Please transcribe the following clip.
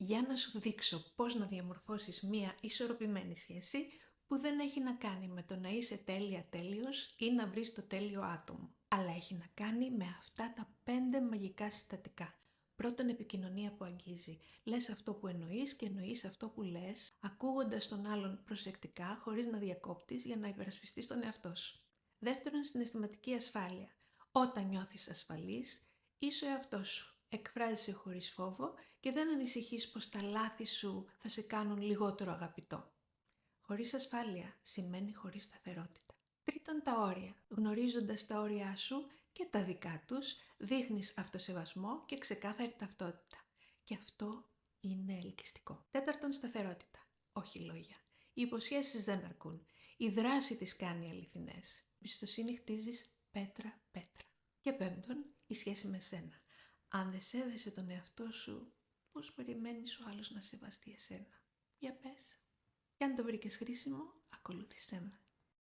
Για να σου δείξω πώς να διαμορφώσεις μία ισορροπημένη σχέση που δεν έχει να κάνει με το να είσαι τέλειος ή να βρεις το τέλειο άτομο, αλλά έχει να κάνει με αυτά τα 5 μαγικά συστατικά. Πρώτον, επικοινωνία που αγγίζει. Λες αυτό που εννοείς και εννοείς αυτό που λες, ακούγοντας τον άλλον προσεκτικά, χωρίς να διακόπτεις για να υπερασπιστείς τον εαυτό σου. Δεύτερον, συναισθηματική ασφάλεια. Όταν νιώθεις ασφαλής, είσαι ο εαυτός σου. Εκφράζεσαι χωρίς φόβο και δεν ανησυχείς πως τα λάθη σου θα σε κάνουν λιγότερο αγαπητό. Χωρίς ασφάλεια σημαίνει χωρίς σταθερότητα. Τρίτον, τα όρια. Γνωρίζοντας τα όρια σου και τα δικά τους, δείχνεις αυτοσεβασμό και ξεκάθαρη ταυτότητα. Και αυτό είναι ελκυστικό. Τέταρτον, σταθερότητα. Όχι λόγια. Οι υποσχέσεις δεν αρκούν. Η δράση τις κάνει αληθινές. Εμπιστοσύνη χτίζεις πέτρα-πέτρα. Και πέμπτον, η σχέση με σένα. Αν δεν σέβεσαι τον εαυτό σου, πώς περιμένεις ο άλλος να σεβαστεί εσένα? Για πες. Και αν το βρήκες χρήσιμο, ακολούθησέ με.